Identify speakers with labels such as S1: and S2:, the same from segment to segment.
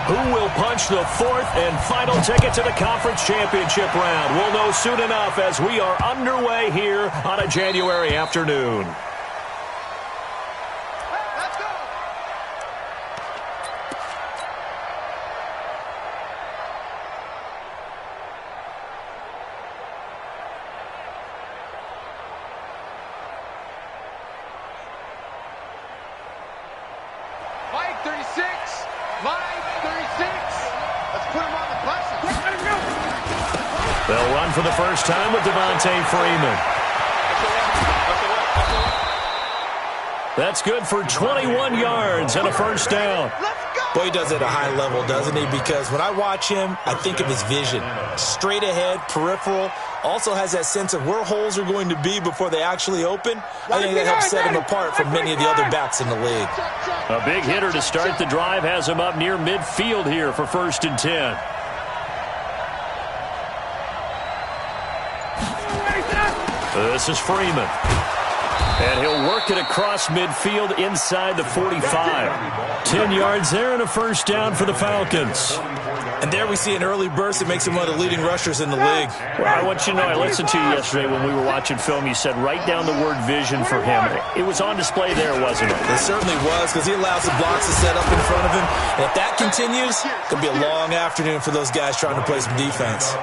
S1: Who will punch the fourth and final ticket to the conference championship round? We'll know soon enough as we are underway here on a January afternoon. They'll run for the first time with Devontae Freeman. That's good for 21 yards and a first down.
S2: Boy, he does it at a high level, doesn't he? Because when I watch him, I think of his vision. Straight ahead, peripheral. Also has that sense of where holes are going to be before they actually open. I think that helps set him apart from many of the other backs in the league.
S1: A big hitter to start the drive has him up near midfield here for 1st and 10. This is Freeman. And he'll work it across midfield inside the 45. 10 yards there and a first down for the Falcons.
S2: And there we see an early burst that makes him one of the leading rushers in the league.
S1: Well, I want you to know, I listened to you yesterday when we were watching film. You said write down the word vision for him. It was on display there, wasn't it?
S2: It certainly was, because he allows the blocks to set up in front of him. And if that continues, it's going to be a long afternoon for those guys trying to play some defense.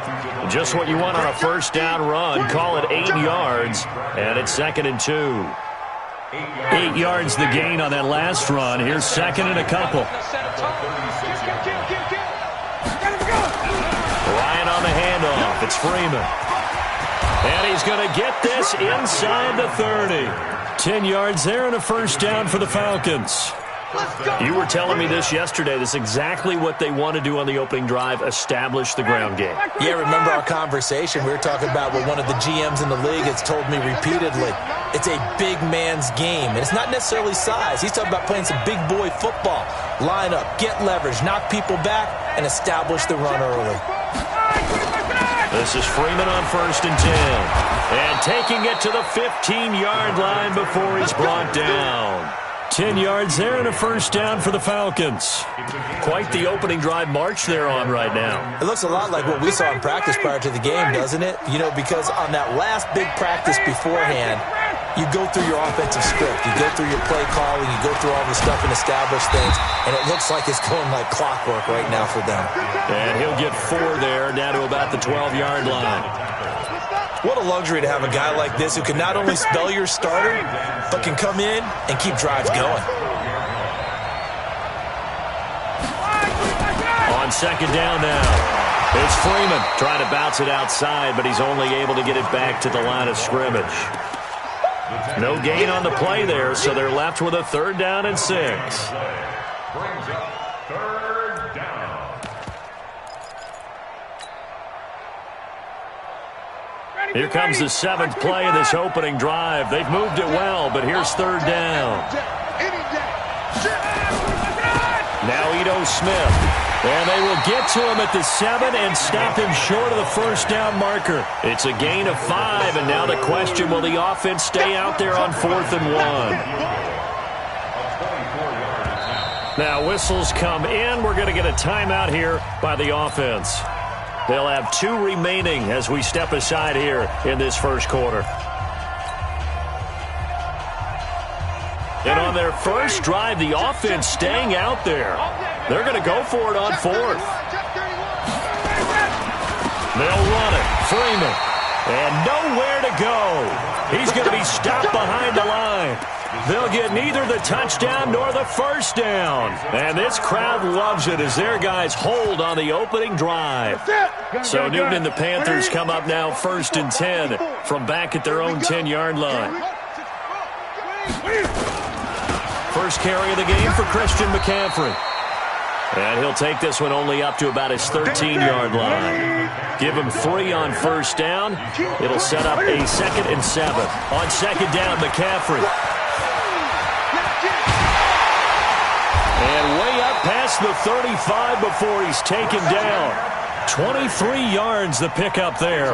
S1: Just what you want on a first down run. Call it 8 yards, and it's 2nd and 2. 8 yards the gain on that last run. Here's 2nd and a couple. Ryan on the handoff. It's Freeman. And he's going to get this inside the 30. 10 yards there and a first down for the Falcons. You were telling me this yesterday. This is exactly what they want to do on the opening drive, establish the ground game.
S2: Yeah, remember our conversation. We were talking about what one of the GMs in the league has told me repeatedly. It's a big man's game, and it's not necessarily size. He's talking about playing some big boy football. Line up, get leverage, knock people back, and establish the run early.
S1: This is Freeman on 1st and 10. And taking it to the 15-yard line before he's brought down. 10 yards there and a first down for the Falcons. Quite the opening drive march they're on right now.
S2: It looks a lot like what we saw in practice prior to the game, doesn't it? You know, because on that last big practice beforehand, you go through your offensive script. You go through your play calling. You go through all the stuff and establish things. And it looks like it's going like clockwork right now for them.
S1: And he'll get 4 there, down to about the 12-yard line.
S2: What a luxury to have a guy like this who can not only spell your starter, but can come in and keep drives going.
S1: On 2nd down now, it's Freeman trying to bounce it outside, but he's only able to get it back to the line of scrimmage. No gain on the play there, so they're left with a 3rd down and 6.
S3: Brings up 3rd down.
S1: Here comes the 7th play of this opening drive. They've moved it well, but here's 3rd down. Now Ito Smith. And they will get to him at the 7 and stop him short of the first down marker. It's a gain of 5, and now the question, will the offense stay out there on 4th and 1? Now whistles come in. We're going to get a timeout here by the offense. They'll have 2 remaining as we step aside here in this first quarter. And on their first drive, the offense staying out there. They're going to go for it on 4th. They'll run it. Freeman. And nowhere to go. He's going to be stopped behind the line. They'll get neither the touchdown nor the first down. And this crowd loves it as their guys hold on the opening drive. So Newton and the Panthers come up now 1st and 10 from back at their own 10-yard line. First carry of the game for Christian McCaffrey. And he'll take this one only up to about his 13-yard line. Give him 3 on first down. It'll set up a 2nd and 7. On 2nd down, McCaffrey. And way up past the 35 before he's taken down. 23 yards the pickup there.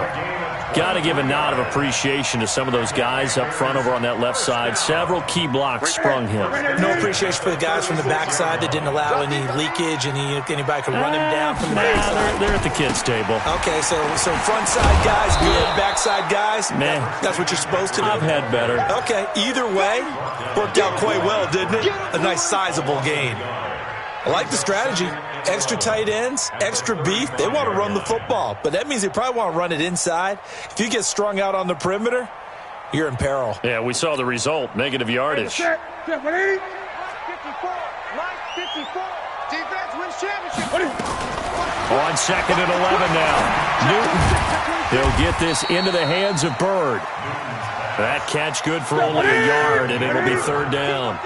S1: Got to give a nod of appreciation to some of those guys up front over on that left side. Several key blocks sprung him.
S2: No appreciation for the guys from the backside that didn't allow any leakage, and anybody could run him down from the backside.
S1: They're at the kids' table.
S2: Okay, so front side guys good, backside guys,
S1: nah.
S2: That's what you're supposed to do?
S1: I've had better.
S2: Okay, either way, worked out quite well, didn't it? A nice sizable gain. I like the strategy. Extra tight ends, extra beef. They want to run the football, but that means they probably want to run it inside. If you get strung out on the perimeter, you're in peril.
S1: Yeah, we saw the result. Negative yardage.
S4: 54. Defense wins championship.
S1: On 2nd and 11 now. Newton. They'll get this into the hands of Bird. That catch good for only a yard, and it'll be 3rd down.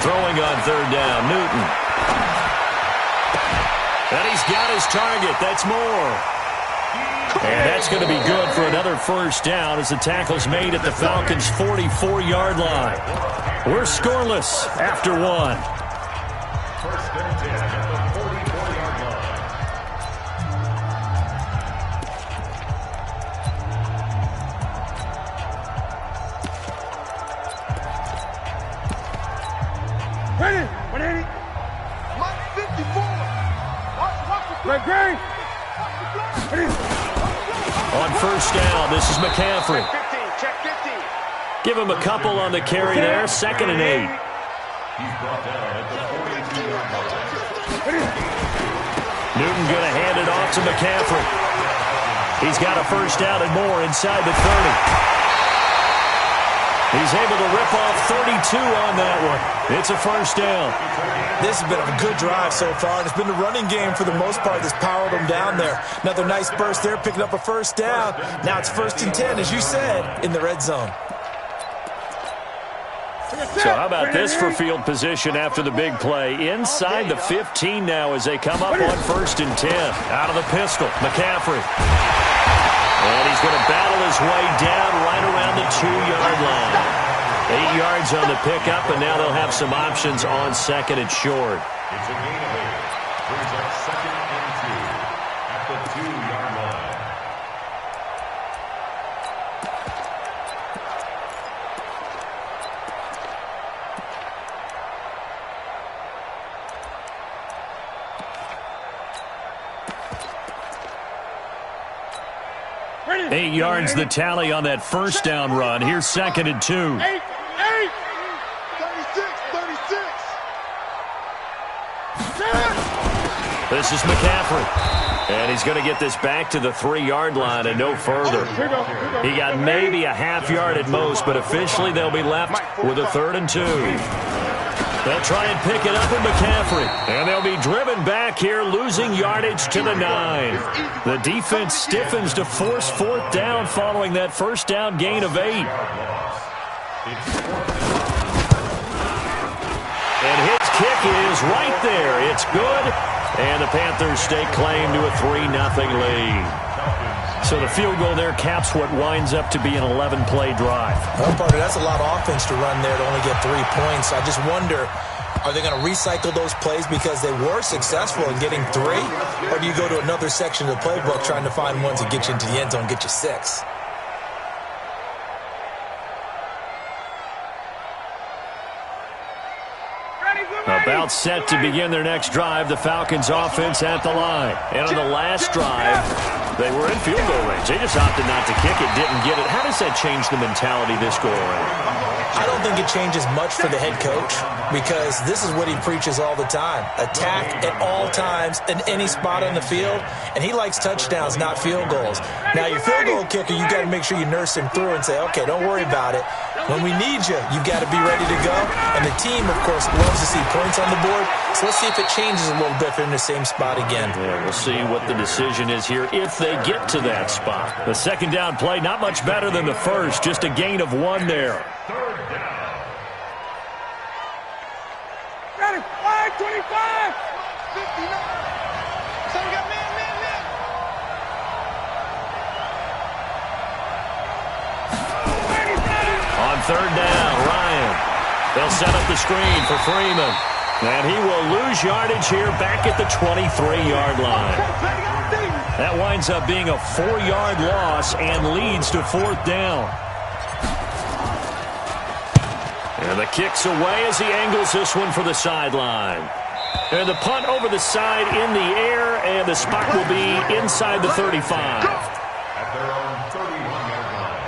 S1: Throwing on 3rd down, Newton. And he's got his target. That's more. And that's going to be good for another 1st down as the tackle's made at the Falcons' 44-yard line. We're scoreless after 1.
S3: 1st and 10 at the 44-yard line.
S4: Ready? Mike 54. Watch Green.
S1: On 1st down, this is McCaffrey.
S4: Check 15.
S1: Give him a couple on the carry there. 2nd and 8.
S3: He's brought down at the 42-yard line.
S1: Newton going to hand it off to McCaffrey. He's got a 1st down and more inside the 30. He's able to rip off 32 on that one. It's a 1st down.
S2: This has been a good drive so far, and it's been the running game for the most part that's powered them down there. Another nice burst there, picking up a 1st down. Now it's 1st and 10, as you said, in the red zone.
S1: So how about this for field position after the big play? Inside the 15 now as they come up on 1st and 10. Out of the pistol, McCaffrey. And he's going to battle his way down right around the 2-yard line. 8 yards on the pickup, and now they'll have some options on 2nd and short.
S3: It's a gain of 8. Brings up 2nd and 2 at the 2-yard line.
S4: Ready?
S1: 8 yards the tally on that 1st down run. Here's 2nd and 2.
S4: 8. 36.
S1: This is McCaffrey. And he's going to get this back to the 3-yard line and no further. He got maybe a half yard at most, but officially they'll be left with a 3rd and 2. They'll try and pick it up with McCaffrey. And they'll be driven back here, losing yardage to the 9. The defense stiffens to force 4th down following that 1st down gain of 8. And his kick is right there. It's good. And the Panthers stake claim to a 3-0 lead. So the field goal there caps what winds up to be an 11-play drive.
S2: Well, partner, that's a lot of offense to run there to only get 3 points. I just wonder, are they going to recycle those plays because they were successful in getting 3? Or do you go to another section of the playbook trying to find ones that get you into the end zone, get you 6?
S1: About set to begin their next drive, the Falcons offense at the line. And on the last drive, they were in field goal range. They just opted not to kick it, didn't get it. How does that change the mentality this go around?
S2: I don't think it changes much for the head coach because this is what he preaches all the time. Attack at all times in any spot on the field, and he likes touchdowns, not field goals. Now, your field goal kicker, you got to make sure you nurse him through and say, okay, don't worry about it. When we need you, you've got to be ready to go. And the team, of course, loves to see points on the board. So let's see if it changes a little bit if they're in the same spot again.
S1: Yeah, we'll see what the decision is here if they get to that spot. The 2nd down play, not much better than the 1st, just a gain of 1 there.
S3: 3rd down.
S4: Ready? 525. 59. So we got man.
S1: On 3rd down, Ryan. They'll set up the screen for Freeman. And he will lose yardage here back at the 23-yard line. That winds up being a 4-yard loss and leads to 4th down. And the kick's away as he angles this one for the sideline. And the punt over the side in the air, and the spot will be inside the 35.
S3: At their own 31-yard line.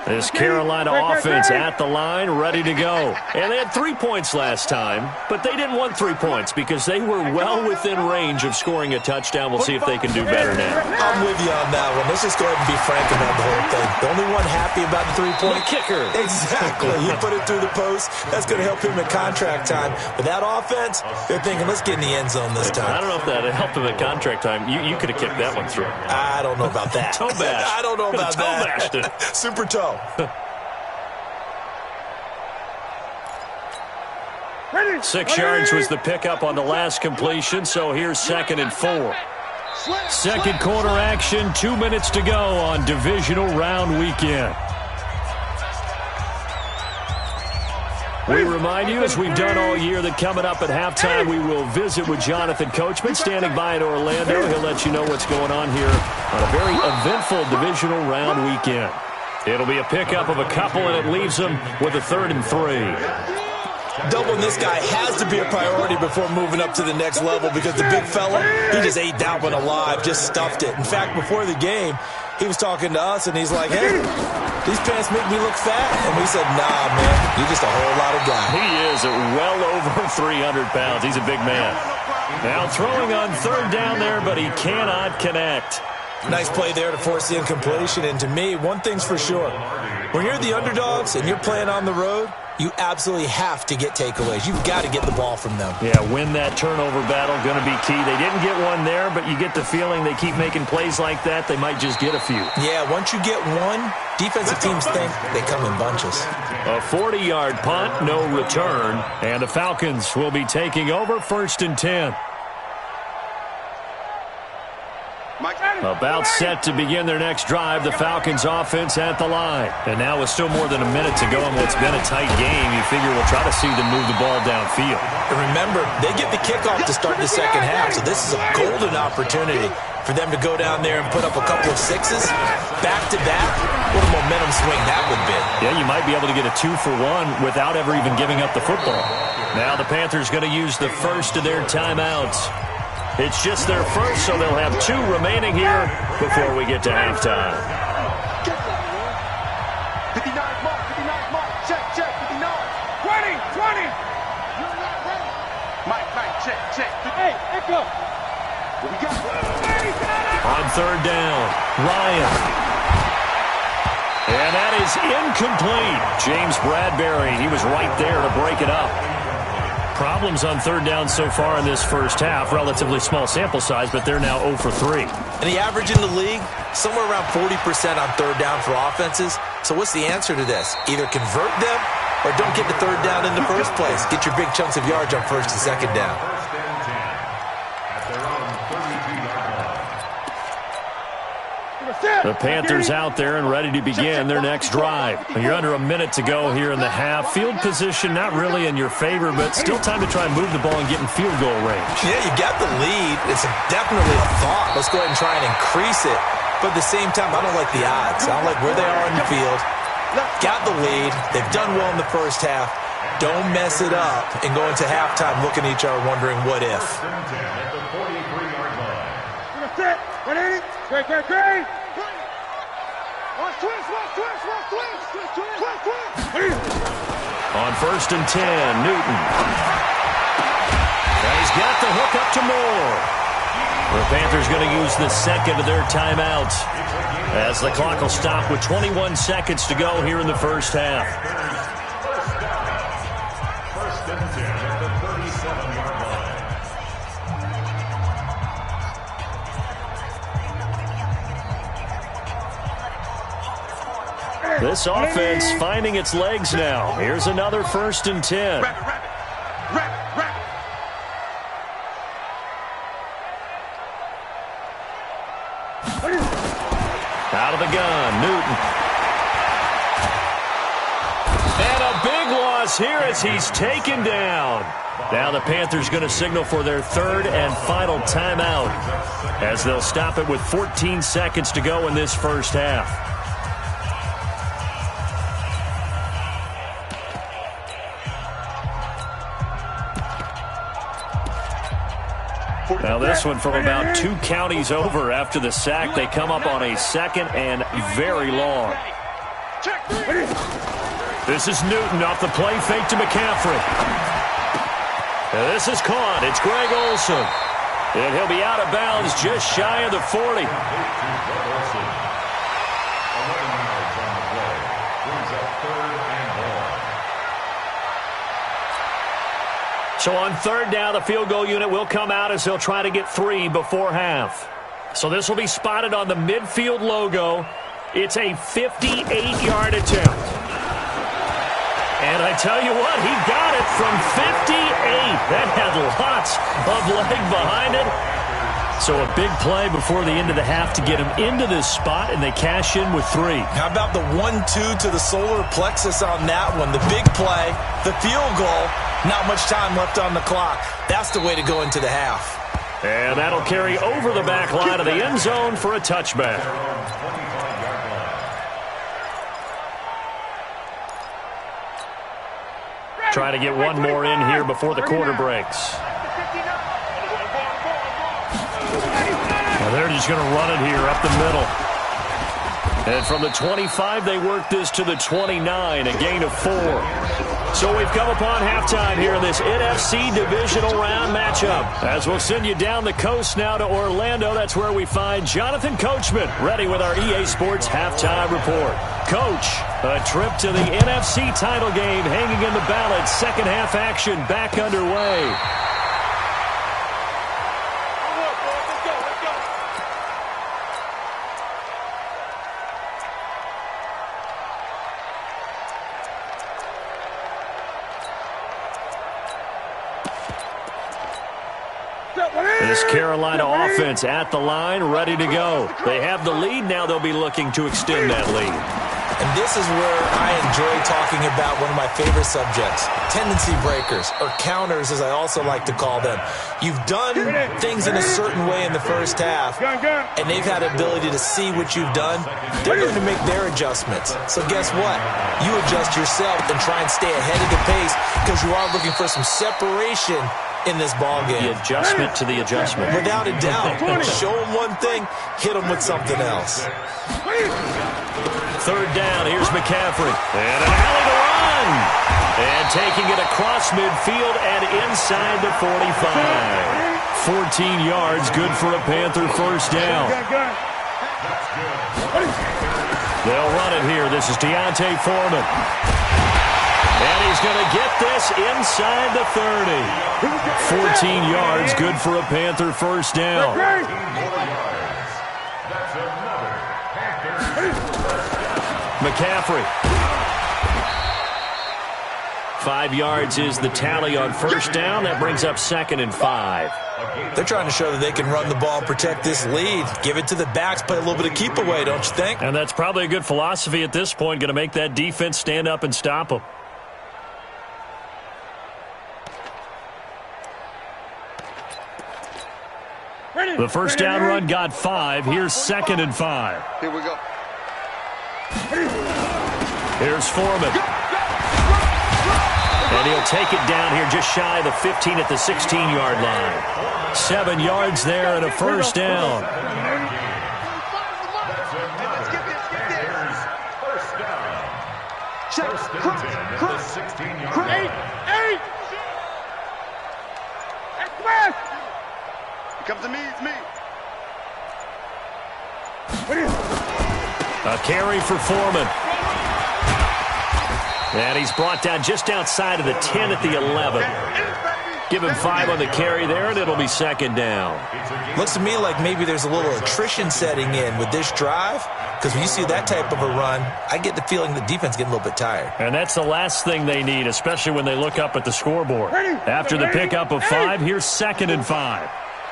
S1: This Carolina offense at the line, ready to go. And they had 3 points last time, but they didn't want 3 points because they were well within range of scoring a touchdown. We'll see if they can do better now.
S2: I'm with you on that one. Let's just go ahead and be frank about the whole thing. The only one happy about the 3-point
S1: kicker.
S2: Exactly. You put it through the post. That's going to help him at contract time. But that offense, they're thinking, let's get in the end zone this time.
S1: I don't know if that helped him at contract time. You could have kicked that one through.
S2: I don't know about that.
S1: Toe bash.
S2: I don't know about
S1: toe
S2: that.
S1: Bashed it.
S2: Super toe.
S4: Ready.
S1: 6 yards was the pickup on the last completion, so here's 2nd and 4. Second quarter action, 2 minutes to go on divisional round weekend. We remind you, as we've done all year, that coming up at halftime, we will visit with Jonathan Coachman, standing by in Orlando. He'll let you know what's going on here on a very eventful divisional round weekend. It'll be a pickup of a couple, and it leaves them with a 3rd and 3.
S2: Doubling this guy has to be a priority before moving up to the next level because the big fella, he just ate that one alive, just stuffed it. In fact, before the game, he was talking to us, and he's like, hey, these pants make me look fat. And we said, nah, man, you're just a whole lot of guy.
S1: He is well over 300 pounds. He's a big man. Now throwing on 3rd down there, but he cannot connect.
S2: Nice play there to force the incompletion. And to me, one thing's for sure. When you're the underdogs and you're playing on the road, you absolutely have to get takeaways. You've got to get the ball from them.
S1: Yeah, win that turnover battle, going to be key. They didn't get one there, but you get the feeling they keep making plays like that, they might just get a few.
S2: Yeah, once you get one, defensive teams think they come in bunches.
S1: A 40-yard punt, no return, and the Falcons will be taking over 1st and 10. About set to begin their next drive, the Falcons offense at the line. And now with still more than a minute to go in what's been a tight game, you figure we'll try to see them move the ball downfield.
S2: And remember, they get the kickoff to start the second half, so this is a golden opportunity for them to go down there and put up a couple of sixes back-to-back. What a momentum swing that would be.
S1: Yeah, you might be able to get a 2-for-1 without ever even giving up the football. Now the Panthers going to use the first of their timeouts. It's just their first, so they'll have 2 remaining here before we get to halftime.
S4: 59 mark, check, 59. 20. Mike, check. Hey, echo. What we got?
S1: On 3rd down, Ryan. And that is incomplete. James Bradbury, he was right there to break it up. Problems on 3rd down so far in this first half. Relatively small sample size, but they're now 0 for 3.
S2: And the average in the league, somewhere around 40% on 3rd down for offenses. So what's the answer to this? Either convert them or don't get the 3rd down in the first place. Get your big chunks of yards on 1st and 2nd down.
S3: 1st and 10 at their own 32-yard line.
S1: The Panthers out there and ready to begin their next drive. You're under a minute to go here in the half. Field position not really in your favor, but still time to try and move the ball and get in field goal range.
S2: Yeah, you got the lead. It's definitely a thought. Let's go ahead and try and increase it. But at the same time, I don't like the odds. I don't like where they are on the field. Got the lead. They've done well in the first half. Don't mess it up and go into halftime looking at each other wondering what if.
S3: 1st and 10 at the 43-yard line.
S4: Great.
S1: On 1st and 10, Newton. And he's got the hook up to Moore. The Panthers going to use the second of their timeouts as the clock will stop with 21 seconds to go here in the first half.
S3: 1st and 10 at the 37-yard line.
S1: This offense finding its legs now. Here's another 1st and 10.
S4: Rapid.
S1: Out of the gun, Newton. And a big loss here as he's taken down. Now the Panthers going to signal for their third and final timeout as they'll stop it with 14 seconds to go in this first half. Now this one from about 2 counties over after the sack. They come up on a second and very long. This is Newton off the play fake to McCaffrey. This is caught. It's Greg Olsen. And he'll be out of bounds just shy of the 40. So on third down, the field goal unit will come out as they'll try to get 3 before half. So this will be spotted on the midfield logo. It's a 58-yard attempt. And I tell you what, he got it from 58. That had lots of leg behind it. So a big play before the end of the half to get him into this spot, and they cash in with 3.
S2: How about the 1-2 to the solar plexus on that one? The big play, the field goal, not much time left on the clock. That's the way to go into the half.
S1: And that'll carry over the back line of the end zone for a touchback. Try to get one more in here before the quarter breaks. Now they're just going to run it here up the middle. And from the 25, they work this to the 29, a gain of 4. So we've come upon halftime here in this NFC divisional round matchup. As we'll send you down the coast now to Orlando, that's where we find Jonathan Coachman ready with our EA Sports halftime report. Coach, a trip to the NFC title game hanging in the balance. Second half action back underway. This Carolina offense at the line, ready to go. They have the lead. Now they'll be looking to extend that lead.
S2: And this is where I enjoy talking about one of my favorite subjects, tendency breakers, or counters as I also like to call them. You've done things in a certain way in the first half, and they've had the ability to see what you've done. They're going to make their adjustments. So guess what? You adjust yourself and try and stay ahead of the pace because you are looking for some separation in this ball game.
S1: The adjustment to the adjustment.
S2: Without a doubt. Show them one thing, hit them with something else.
S1: Third down, here's McCaffrey. And an alley to run. And taking it across midfield and inside the 45. 14 yards, good for a Panther first down. They'll run it here. This is Deontay Foreman. And he's going to get this inside the 30. 14 yards, good for a Panther first down. McCaffrey. 5 yards is the tally on first down. That brings up 2nd and 5.
S2: They're trying to show that they can run the ball and protect this lead. Give it to the backs, play a little bit of keep away, don't you think?
S1: And that's probably a good philosophy at this point. Going to make that defense stand up and stop them. The first down run got 5. Here's 2nd and 5.
S5: Here we go.
S1: Here's Foreman. And he'll take it down here just shy of the 15 at the 16-yard line. 7 yards there and a first down.
S5: Comes to me, it's me.
S1: A carry for Foreman. And he's brought down just outside of the 10 at the 11. Give him 5 on the carry there, and it'll be 2nd down.
S2: Looks to me like maybe there's a little attrition setting in with this drive, because when you see that type of a run, I get the feeling the defense getting a little bit tired.
S1: And that's the last thing they need, especially when they look up at the scoreboard. After the pickup of 5, here's 2nd and 5.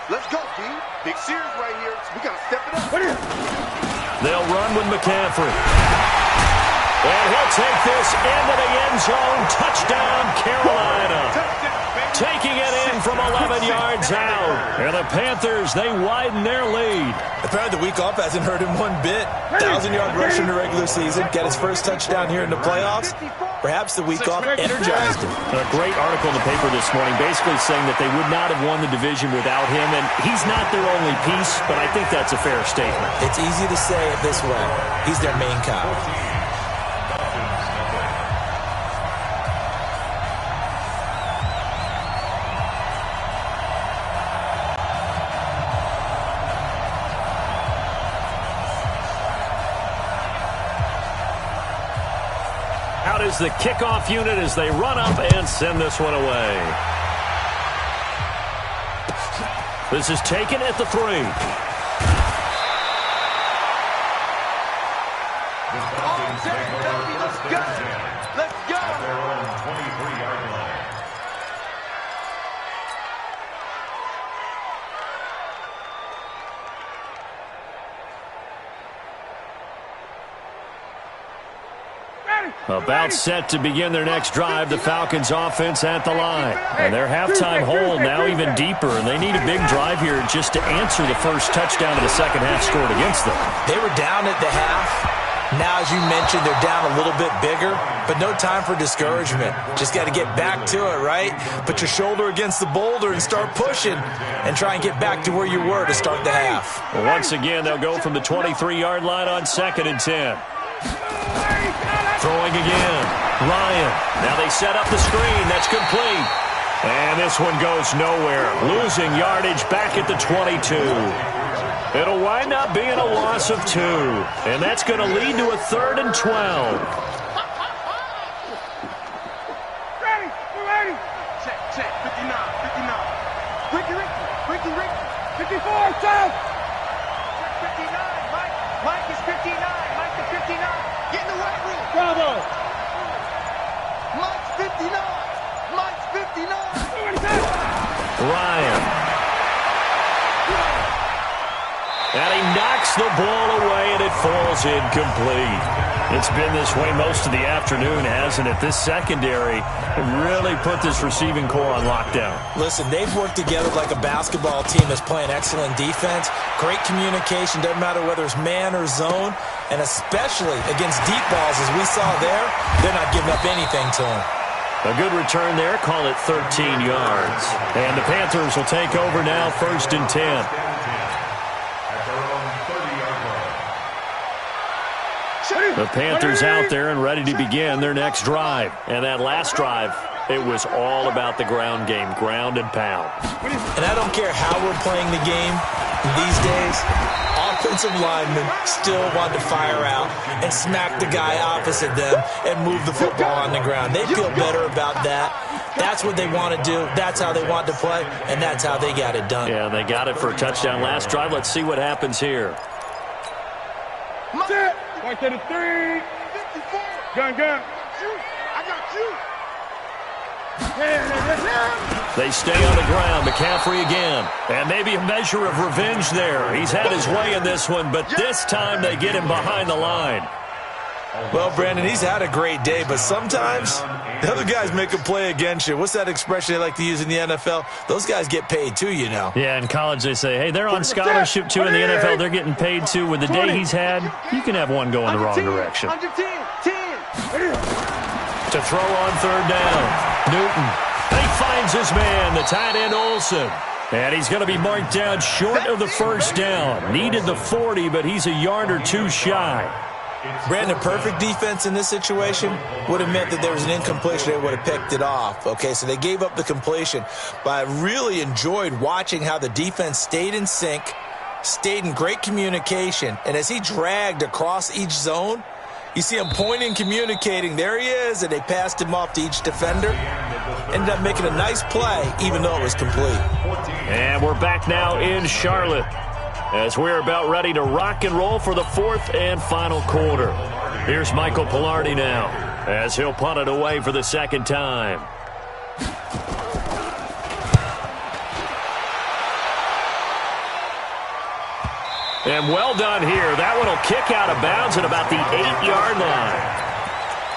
S5: Let's go, D. Big series right here. So we got to step it up.
S1: They'll run with McCaffrey. And he'll take this into the end zone. Touchdown, Carolina. Taking it in from 11 yards out. And the Panthers, they widen their lead.
S2: Apparently the week off hasn't hurt him one bit. 1,000-yard rush in the regular season. Got his first touchdown here in the playoffs. Perhaps the week off energized him.
S1: A great article in the paper this morning basically saying that they would not have won the division without him. And he's not their only piece, but I think that's a fair statement.
S2: It's easy to say it this way. He's their main cow.
S1: Out is the kickoff unit as they run up and send this one away. This is taken at the 3.
S5: Let's go.
S3: At their own 23-yard line.
S1: About set to begin their next drive, the Falcons offense at the line. And their halftime hole now even deeper, and they need a big drive here just to answer the first touchdown of the second half scored against them.
S2: They were down at the half. Now, as you mentioned, they're down a little bit bigger, but no time for discouragement. Just got to get back to it, right? Put your shoulder against the boulder and start pushing and try and get back to where you were to start the half.
S1: Well, once again, they'll go from the 23-yard line on 2nd and 10. Throwing again. Ryan. Now they set up the screen. That's complete. And this one goes nowhere. Losing yardage back at the 22. It'll wind up being a loss of 2. And that's going to lead to a 3rd and 12.
S4: Ready. We're ready.
S5: Check. 59. Ricky.
S4: 54, South.
S5: 59. Mike is 59. Mike is 59. Get in the weight room.
S4: Bravo.
S5: Mike's 59.
S1: Ryan. And he knocks the ball away, and it falls incomplete. It's been this way most of the afternoon, hasn't it? This secondary really put this receiving core on lockdown.
S2: Listen, they've worked together like a basketball team that's playing excellent defense. Great communication, doesn't matter whether it's man or zone. And especially against deep balls, as we saw there, they're not giving up anything to them.
S1: A good return there, call it 13 yards. And the Panthers will take over now, 1st and 10. The Panthers out there and ready to begin their next drive. And that last drive, it was all about the ground game, ground and pound.
S2: And I don't care how we're playing the game these days, offensive linemen still want to fire out and smack the guy opposite them and move the football on the ground. They feel better about that. That's what they want to do. That's how they want to play, and that's how they got it done.
S1: Yeah, they got it for a touchdown last drive. Let's see what happens here.
S4: Point to the 3.
S5: 54.
S4: Gun.
S5: I got you.
S1: They stay on the ground. McCaffrey again. And maybe a measure of revenge there. He's had his way in this one, but this time they get him behind the line.
S2: Well, Brandon, he's had a great day, but sometimes the other guys make a play against you. What's that expression they like to use in the NFL? Those guys get paid too, you know.
S1: Yeah, in college they say, hey, they're on scholarship too. In the NFL, they're getting paid too. With the day he's had, you can have one go in the wrong direction.
S5: 10.
S1: To throw on 3rd down. Newton. And he finds his man, the tight end Olsen. And he's going to be marked down short of the 1st down. Needed the 40, but he's a yard or 2 shy.
S2: Brandon, perfect defense in this situation would have meant that there was an incompletion. They would have picked it off. Okay, so they gave up the completion. But I really enjoyed watching how the defense stayed in sync, stayed in great communication. And as he dragged across each zone, you see him pointing, communicating. There he is, and they passed him off to each defender. Ended up making a nice play, even though it was complete.
S1: And we're back now in Charlotte as we're about ready to rock and roll for the 4th and final quarter. Here's Michael Pilardi now as he'll punt it away for the 2nd time. And well done here. That one will kick out of bounds at about the 8-yard line.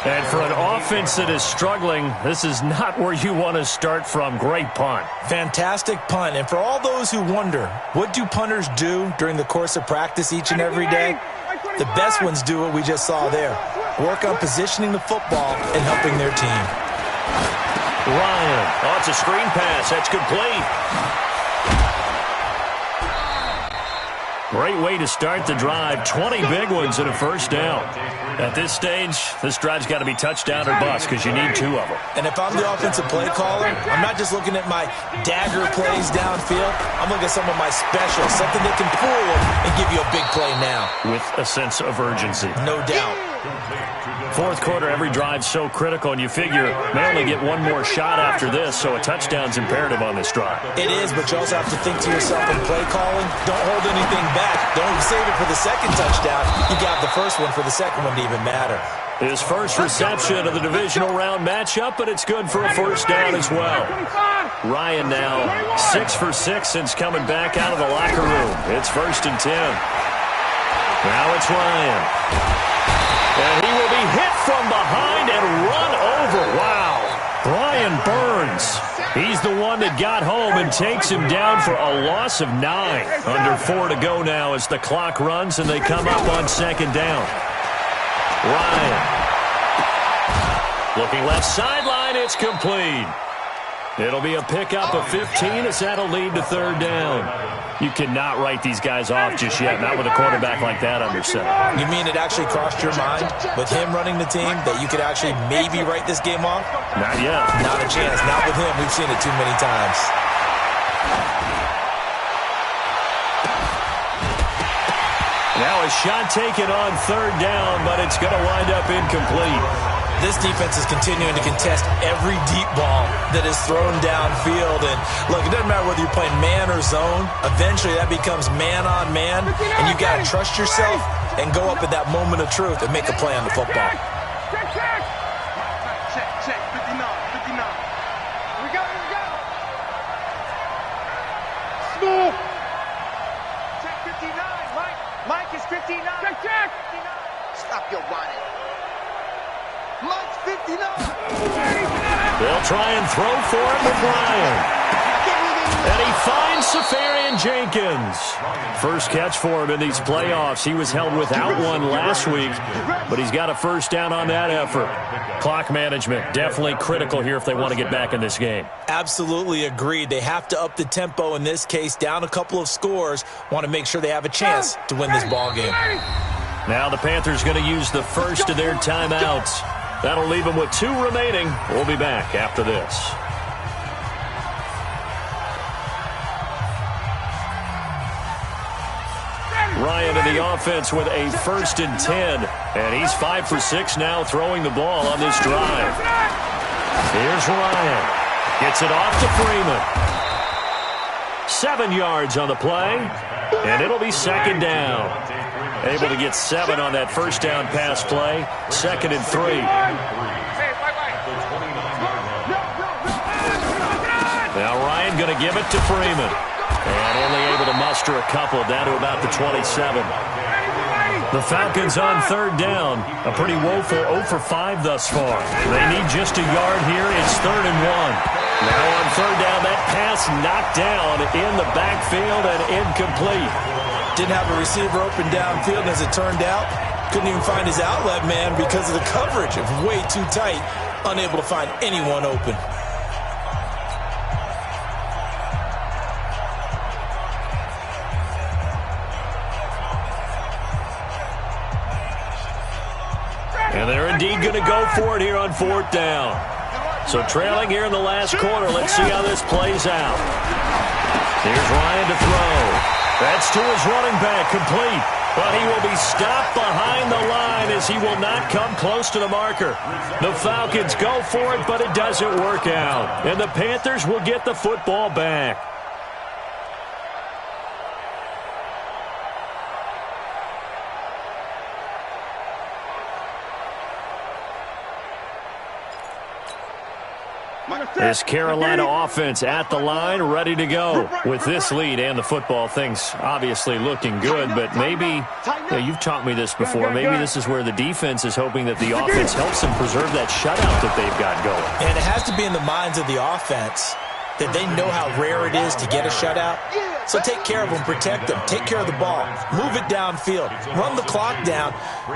S1: And for an offense that is struggling, this is not where you want to start from. Great punt.
S2: Fantastic punt. And for all those who wonder, what do punters do during the course of practice each and every day? The best ones do what we just saw there. Work on positioning the football and helping their team.
S1: Ryan. Oh, it's a screen pass. That's complete. Great way to start the drive. 20 big ones and a first down. At this stage, this drive's got to be touchdown or bust because you need 2 of them.
S2: And if I'm the offensive play caller, I'm not just looking at my dagger plays downfield. I'm looking at some of my specials, something that can pull and give you a big play now.
S1: With a sense of urgency.
S2: No doubt.
S1: Fourth quarter, every drive's so critical, and you figure they only get one more shot after this, so a touchdown's imperative on this drive.
S2: It is, but you also have to think to yourself in play calling, don't hold anything back. Don't save it for the second touchdown. You got the first one for the second one to even matter.
S1: His first reception of the divisional round matchup, but it's good for a first down as well. Ryan now 6 for 6 since coming back out of the locker room. It's 1st and 10. Now it's Ryan. And he will be hit from behind and run over. Wow. Brian Burns. He's the one that got home and takes him down for a loss of 9. Under 4 to go now as the clock runs and they come up on 2nd down. Ryan. Looking left sideline, it's complete. It'll be a pickup of 15 as that'll lead to 3rd down. You cannot write these guys off just yet, not with a quarterback like that under center.
S2: You mean it actually crossed your mind with him running the team that you could actually maybe write this game off?
S1: Not yet.
S2: Not a chance. Not with him. We've seen it too many times.
S1: Now a shot taken on 3rd down, but it's going to wind up incomplete.
S2: This defense is continuing to contest every deep ball that is thrown downfield. And, look, it doesn't matter whether you're playing man or zone. Eventually, that becomes man-on-man, and you got to trust yourself and go up at that moment of truth and make a play on the football.
S5: Check, 59. Here we go.
S4: Smooth.
S5: Check 59. Mike is 59.
S4: Check.
S5: 59. Stop your running. Mike's 59.
S1: They'll try and throw for him with Ryan. And he finds Safarian Jenkins. First catch for him in these playoffs. He was held without one last week, but he's got a first down on that effort. Clock management, definitely critical here if they want to get back in this game.
S2: Absolutely agreed. They have to up the tempo in this case, down a couple of scores. Want to make sure they have a chance to win this ball game.
S1: Now the Panthers going to use the first of their timeouts. That'll leave them with 2 remaining. We'll be back after this. Ryan in the offense with a 1st and 10. And he's 5 for 6 now throwing the ball on this drive. Here's Ryan. Gets it off to Freeman. 7 yards on the play. And it'll be 2nd down. Able to get 7 on that first down pass play. 2nd and 3. Now Ryan going to give it to Freeman. And only able to muster a couple down to about the 27. The Falcons on 3rd down. A pretty woeful 0 for 5 thus far. They need just a yard here. It's 3rd and 1. Now on 3rd down, that pass knocked down in the backfield and incomplete.
S2: Didn't have a receiver open downfield, and as it turned out, couldn't even find his outlet man because of the coverage. It was way too tight, unable to find anyone open.
S1: And they're indeed going to go for it here on 4th down. So trailing here in the last quarter, let's see how this plays out. Here's Ryan to throw. That's to his running back, complete. But he will be stopped behind the line as he will not come close to the marker. The Falcons go for it, but it doesn't work out. And the Panthers will get the football back. This Carolina offense at the line, ready to go. With this lead and the football, things obviously looking good, but maybe, you've taught me this before, maybe this is where the defense is hoping that the offense helps them preserve that shutout that they've got going.
S2: And it has to be in the minds of the offense that they know how rare it is to get a shutout. So take care of them, protect them, take care of the ball, move it downfield, run the clock down.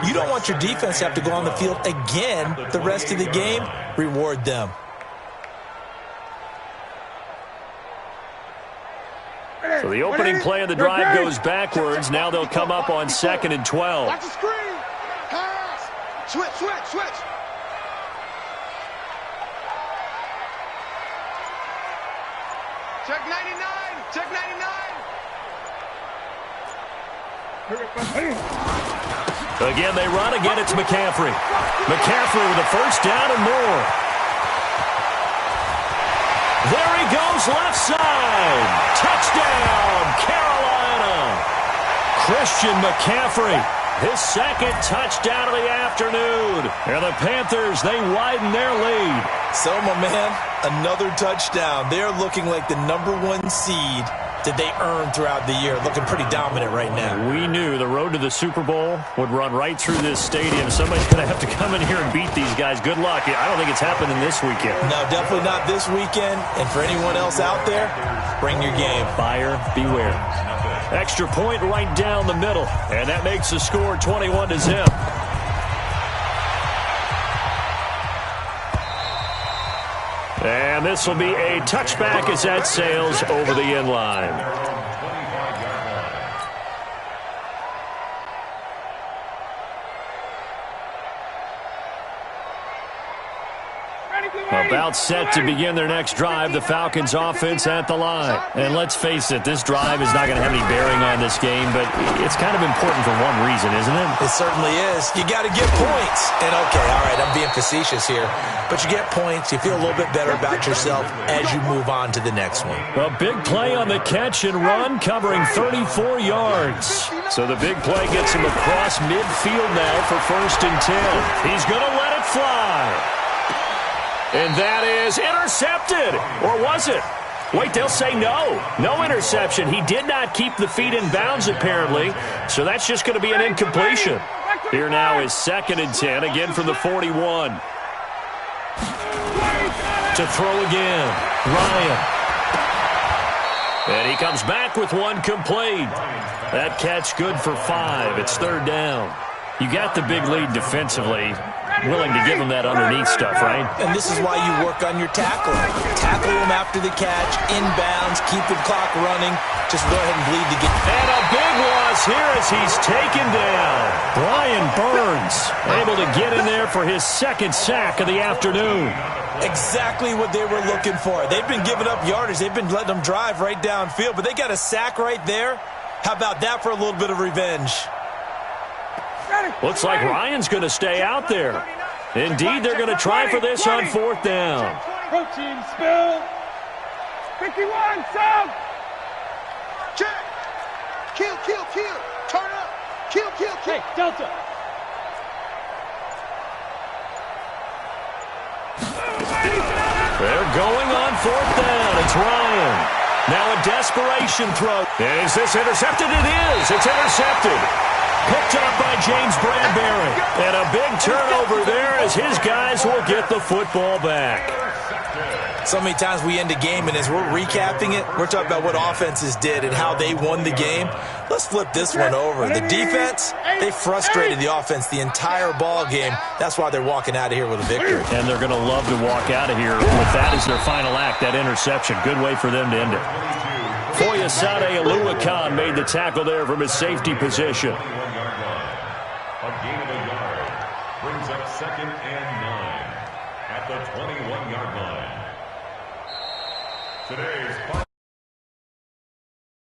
S2: You don't want your defense to have to go on the field again the rest of the game. Reward them.
S1: So the opening play of the drive goes backwards. Now they'll come up on 2nd and 12.
S5: Watch the screen. Pass. Switch. Check 99. Check 99.
S1: Again, they run. Again, it's McCaffrey. McCaffrey with a first down and more. There he goes, left side. Touchdown, Carolina. Christian McCaffrey, his second touchdown of the afternoon. And the Panthers, they widen their lead.
S2: So, my man, another touchdown. They're looking like the #1 seed that they earned throughout the year. Looking pretty dominant right now.
S1: We knew the road to the Super Bowl would run right through this stadium. Somebody's going to have to come in here and beat these guys. Good luck. I don't think it's happening this weekend.
S2: No, definitely not this weekend. And for anyone else out there, bring your game.
S1: Buyer beware. Extra point right down the middle. And that makes the score 21-0. And this will be a touchback as that sails over the end line. About set to begin their next drive, the Falcons offense at the line. And let's face it, this drive is not going to have any bearing on this game, but it's kind of important for one reason, isn't it?
S2: It certainly is. You got to get points. And okay, all right, I'm being facetious here, but you get points, you feel a little bit better about yourself as you move on to the next one.
S1: A big play on the catch and run, covering 34 yards. So the big play gets him across midfield now for 1st and 10. He's going to let it fly. And that is intercepted. Or was it? Wait, they'll say no. No interception. He did not keep the feet in bounds, apparently. So that's just going to be an incompletion. Here now is 2nd and 10, again from the 41. To throw again, Ryan. And he comes back with one complete. That catch good for 5. It's 3rd down. You got the big lead defensively. Willing to give him that underneath stuff, right?
S2: And this is why you work on your tackling. Tackle him after the catch, inbounds, keep the clock running. Just go ahead and bleed to get.
S1: And a big loss here as he's taken down. Brian Burns able to get in there for his 2nd sack of the afternoon.
S2: Exactly what they were looking for. They've been giving up yardage. They've been letting them drive right downfield, but they got a sack right there. How about that for a little bit of revenge?
S1: Looks like Ryan's going to stay out there. Indeed, they're going to try for this on 4th down.
S4: Protein spill. 51, Sam.
S5: Check. Kill. Turn up. Kill.
S4: Hey, Delta.
S1: They're going on 4th down. It's Ryan. Now a desperation throw. Is this intercepted? It is. It's intercepted. Picked up by James Bradbury. And a big turnover there as his guys will get the football back.
S2: So many times we end a game, and as we're recapping it, we're talking about what offenses did and how they won the game. Let's flip this one over. The defense, they frustrated the offense the entire ball game. That's why they're walking out of here with a victory.
S1: And they're going to love to walk out of here with that as their final act, that interception. Good way for them to end it. Foyesade Aluakan made the tackle there from his safety position.
S3: A gain of a yard brings up 2nd and 9 at the 21-yard line. Today's